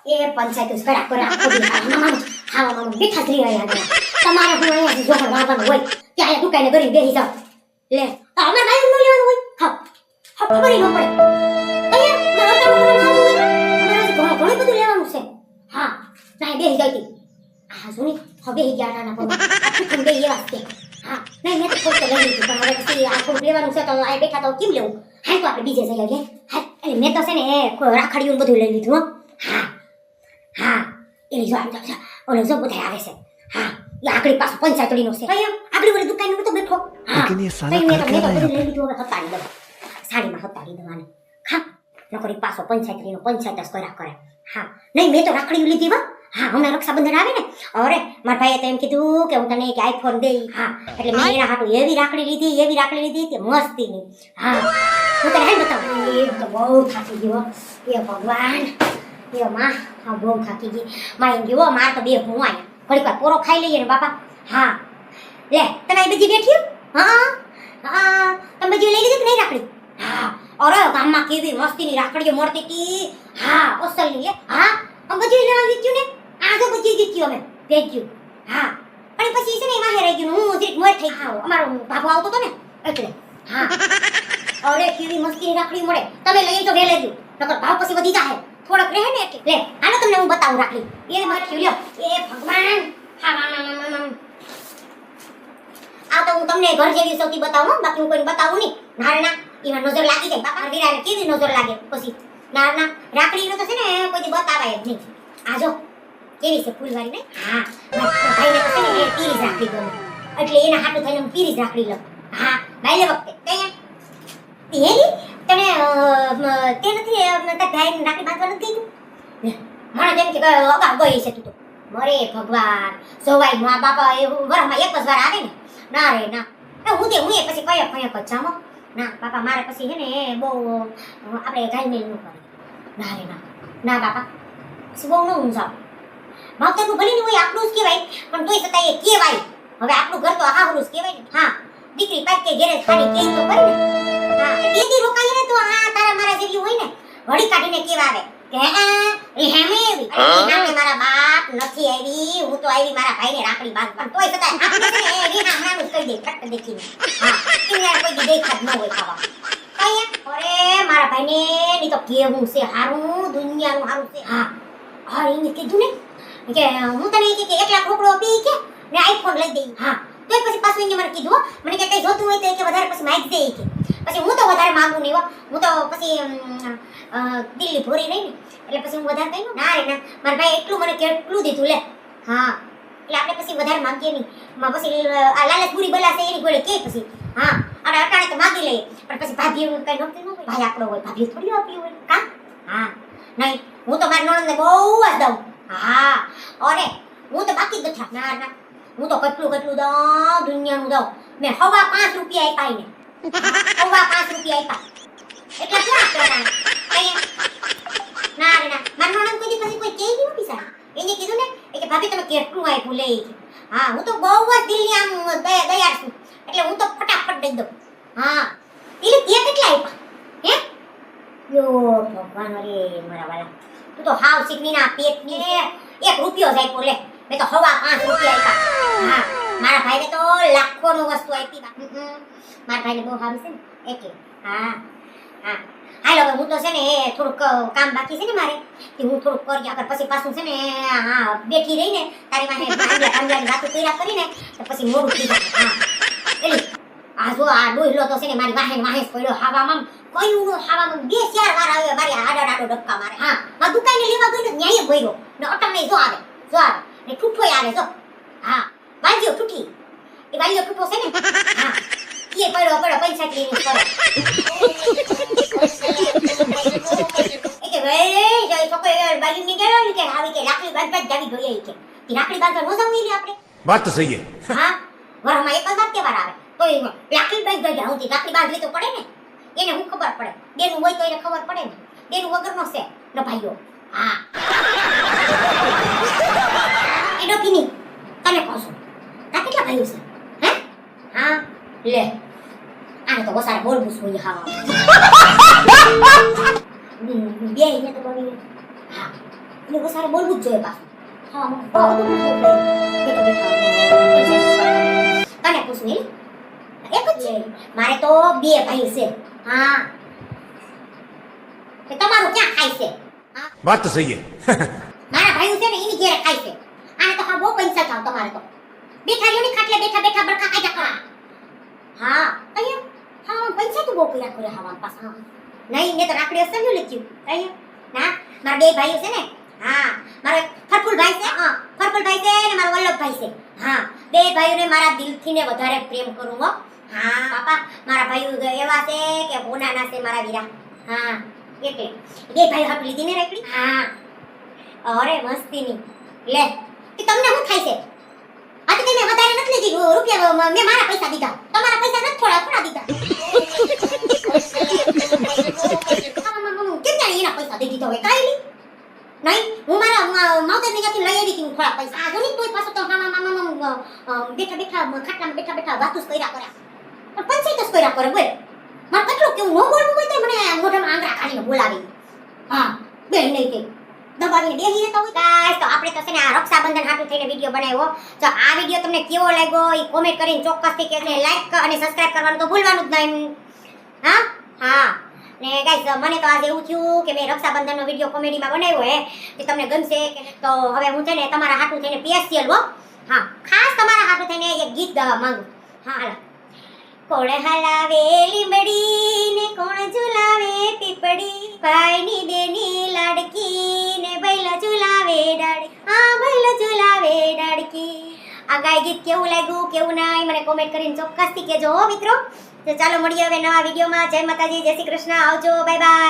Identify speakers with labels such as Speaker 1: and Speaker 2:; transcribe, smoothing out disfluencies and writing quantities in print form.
Speaker 1: એ પંચાયત કરા કરા હા બેઠા જ રહ્યા તમારે હું અહીંયા જોખમ વાળવાનું હોય ત્યાં દુકાને કરી બેસી જાવ લે તો અમે ભાઈ નું લેવાનું હોય હા ખબર ન પડે અહીંયા ઘણું બધું લેવાનું છે હા ના બેસી ગઈ હા જોની હવે ગયા ના પણ આખું ઠંડે એ વાત છે હા નહીં મેં તો ખોટું લઈ લીધું પણ હવે પછી આ થોડું લેવાનું છે તો આ બેઠા તો કેમ લેવું હા તો આપણે બીજે જઈ આવીએ હા એટલે મેં તો છે ને રાખડીયું બધું લઈ લીધું હો હા હા એની જો ઓલો જો બધા આવે છે હા એ આકડી પાછો પંચાયતડીનો છે આગળી વાળી દુકાનમાં તો બેઠો હા
Speaker 2: लेकिन ये साला
Speaker 1: મેં
Speaker 2: कर
Speaker 1: તો
Speaker 2: क्या रहा
Speaker 1: બધું
Speaker 2: है
Speaker 1: લઈ લીધું હવે હતાડી દઉં સાડીમાં હતાડી દેવાની હા નકરી પાછો પંચાયતડીનો પંચાયત જ કર્યા કરે હા નહીં મેં તો રાખડીયું લીધી હો હા હમણાં રક્ષાબંધન આવે ને અરે મારા ભાઈએ તો એમ કીધું કે હું તને એક આઈફોન દઈ હા એટલે મેં એના હાટું એવી રાખડી લીધી કે મસ્તીની હા હું તને હેન બતાવું એ તો બહુ થાકી ગયો એ ભગવાન એ માં હા બહુ થાકી ગઈ માં એમ ગયો માર તો બે હું આયા ઘડીક વાર પોરો ખાઈ લઈએ ને બાપા હા લે તમે બધી બેઠી હા હા તમે બધી લઈ લીધી કે નહીં રાખડી હા અરે ગામમાં કેવી મસ્તીની રાખડીઓ મળતી હતી હા ઓસલની લે હા અમે બધી લેવા દીધું ને આ તો બધી દીધું અમે ભેજ્યું હા પણ પછી છે ને એમાં હેરાઈ ગયું હું જરીક મોર થઈ ગયો અમારો બાપુ આવતો હતો ને એટલે હા અરે કેવી મસ્તીની રાખડી મળે તમે લઈ તો વે લઈ ગયું નકર ભાવ પછી વધી જાય થોડોક રહે ને એટલે લે આનો તમને હું બતાવું રાખડી એ મારી લ્યો એ ભગવાન હા આ તો હું તમને ઘર જેવી સૌથી બતાવું બાકી હું કોઈને બતાવું નહીં નારના એમાં નજર લાગી જાય બાપા વીરાને કેવી નજર લાગે પછી નારના રાખડીનો તો છે ને કોઈ બતાવાય જ નહીં આ જો કેવી છે ફૂલવાળી ને હા ભાઈને તો છે ને એ પીરી રાખડી ગમે એટલે એના હાટું થઈને હું પીરી રાખડી લઉં હા બાઈલે વખતે કઈ એની તને તે નથી તાર ભાઈને રાખડી બાંધવા નથી ગયું મને જેમ કે અગા ગઈ છે તું તો મરે ભગવાન સવાઈ મા બાપા એ વરમાં એક જ વાર આવે ને ના રે ના હું એ પછી કયક જ જામો ના બાપા મારે પછી છે ને બહુ આપણે ગાયમેલ ન કરે ના રે ના બાપા પછી બહુ ન ઊંઝાવ માવતરનું ભલે ને હોય આપણું જ કહેવાય પણ તોય છતાં એ કહેવાય હવે આપણું ઘર તો હાહરું જ કહેવાય ને હા દીકરી પાક કે ઘેરે ખાલી કે તો કરે ને હા એ દી રોકાય ને તો આ તારા મારા જેવી હોય ને વળી કાઢીને કેવા આવે કે હેમે એવી નામે મારા બાપ નથી આવી હું તો આવી મારા ભાઈને રાખડી બાંધ પણ તોય છતાં આપણે છે ને રીના હમણાં જ કહી દે ફટ દેખીને હા કિનાર કોઈ દી દેખાત ન હોય ખાવા અરે મારા ભાઈને ની તો કેવું છે હારું દુનિયાનું હારું છે હા હા એને કીધું ને કે હું તને કે 1 લાખ રોકડો આપી કે ને આઈફોન લઈ દઈ હા તો પછી પાછું એને મને કીધું મને કે કઈ જોતું હોય તો કે વધારે પછી માઈક દે કે પછી હું તો વધારે માંગુ નહીં હો હું તો પછી દિલ્હી ભોરી રહી ને એટલે પછી હું વધારે કહી ના રે ના મારા ભાઈ એટલું મને કેટલું દીધું લે હા એટલે આપણે પછી વધારે માંગીએ નહીં પછી આ લાલચ પૂરી બલા છે એની ગોળે કે પછી હા અને અટાણે તો માંગી લઈએ પણ પછી ભાભી કઈ નોકરી ન હોય ભાઈ આપણો હોય ભાભી થોડી આપી હોય કા હા નહીં હું તો મારી નણંદને બહુ જ દઉં હા અરે હું તો બાકી જ નથી ના હું તો કેટલું દઉં દુનિયાનું દઉં મેં 5 રૂપિયા આપ્યા ને 5 રૂપિયા આપ્યા એટલે ક્યાં ના રે ના મારી નણંદ કોઈ પછી કોઈ કેઈ નહીં પીસા એને કીધું ને કે ભાભી તમે કેટલું આપ્યું લે હા હું તો બહુ જ દિલની આમ દયાળ છું એટલે હું તો ફટાફટ દઈ દઉં હા એટલે તે કેટલા આપ્યા હે યો ભગવાન અરે મારા વાલા તું તો હાવ સિકનીના પેટની 1 રૂપિયો જ આપ્યો લે મેં તો 5 રૂપિયા આપ્યા હા મારા ભાઈને તો લાખોનો વસ્તુ આપી મારા ભાઈને બહુ સારું છે ને એટલે હા હા હાલો હવે હું તો છે ને થોડુંક કામ બાકી છે ને મારે કે હું થોડુંક કરી આગળ પછી પાછું છે ને હા બેઠી રહીને તારી માથે આંગળાની વાતો કર્યા કરીને તો પછી મોડું થઈ જાય હા એટલે આ જો આ ડોહલો તો છે ને મારી વાહે પડ્યો હાવામાં કયું હાવામાં 2-4 વાર આવ્યો મારી આડો ડબકા મારે હા માં દુકાને લેવા ગઈ ને ન્યાય ભર્યો ને અટમને જો આવે ને ઠૂઠોય આવે જો હા વાંજ્યો ઠૂઠી એ વાંજ્યો ઠૂઠો છે ને હા એ પડ્યો પૈસા લઈને કરો કે ભાઈ જય છોકરી બાજુ ની ગયો ને કે આવી કે રાખડી બાંધવા જાવી જોઈએ કે રાખડી બાંધવા નો જવું લે આપણે
Speaker 2: बात तो सही है
Speaker 1: હા વરમાં એક જ તહેવાર આવે તો રાખડી બાંધવા જાવ તો રાખડી બાંધવી તો પડે ને એને હું ખબર પડે બેનું હોય તો એને ખબર પડે ને બેનું વગરનો છે ન ભાઈઓ હા એ ડોકીની તને કહું છું તા કેટલા ભાઈઓ છે હે હા લે આને તો વસારે બોલવું છું હા બે એને તો બોલી હા એટલે વસારે બોલવું જ જોઈએ પાછું. હા બધું બેઠા બેઠા તને પૂછું એક જ છે મારે તો 2 ભાઈ છે. હા તે તમારું ક્યાં ખાય છે? હા
Speaker 2: बात तो सही है
Speaker 1: મારા ભાઈ છે ને એની ઘેરે ખાય છે. આને તો હા બહુ પૈસા થાવ તમારે તો બેઠા રહ્યો ખાટલે બેઠા બેઠા બરખા કાઢ્યા કરા. હા અહીંયા હા પૈસા તો બહુ કર્યા કરે હવા પાછા. નહીં મેં તો રાખડી સમજ્યું લીધું અહીંયા ના મારા 2 ભાઈઓ છે ને. હા મારો ફરફુલભાઈ છે. હા ફરફુલભાઈ છે ને મારો વલ્લભભાઈ છે. હા 2 ભાઈઓને મારા દિલથી ને વધારે પ્રેમ કરું હો. હા પાપા મારા ભાઈઓ એવા છે કે બોનાના છે મારા વીરા. હા એટલે 2 ભાઈઓ હાથ લીધી ને રાખડી. હા અરે મસ્તીની લે કે તમને શું થાય છે? આ તો તમે વધારે નથી લીધી રૂપિયા મેં મારા પૈસા દીધા તમારા પૈસા નથી થોડા દીધા. કેમ જાણે એના પૈસા દઈ દીધા હોય કાઈ નહીં હું મારા માવતરની ત્યાંથી લઈ આવી હતી હું થોડા પૈસા આ જોની કોઈ પાછો તો બેઠા બેઠા ખાટલામાં બેઠા બેઠા વાતો જ કર્યા પણ પંચાયત જ કર્યા કરે બોલ મારે કેટલું કેવું ન બોલવું હોય તો મને મોઢામાં આંગળા કાઢીને બોલાવી. હા બે નહીં કે દબાવીને બેસી રહેતા હોય. ગાઈસ તો આપણે તો છે ને આ રક્ષાબંધન હાટુ થઈને વિડિયો બનાવ્યો. તો આ વિડિયો તમને કેવો લાગ્યો એ કોમેન્ટ કરીને ચોક્કસથી કહેજો. લાઈક અને સબસ્ક્રાઇબ કરવાનું તો ભૂલવાનું જ નહીં. હા હા ને ગાઈસ મને તો આજે એવું થયું કે મેં રક્ષાબંધનનો વિડિયો કોમેડીમાં બનાવ્યો હે કે તમને ગમશે તો હવે હું છે ને તમારા હાટુ થઈને સ્પેશિયલ હો હા ખાસ તમારા હાટુ થઈને એક ગીત ગાવા માંગુ. હા હાલો કોણ હલાવે લીંબડી ને કોણ ઝુલાવે પીપડી ભાઈની બેની લાડકી ને ભૈલો ઝુલાવે ડાળકી. હા ભૈલો ઝુલાવે ડાળકી. આ ગાય ગીત કેવું લાગ્યું કેવું નહીં મને કોમેન્ટ કરીને ચોક્કસથી કહેજો હો મિત્રો. તો ચાલો મળીએ હવે નવા વિડીયોમાં. જય માતાજી, જય શ્રી કૃષ્ણ, આવજો, બાય બાય.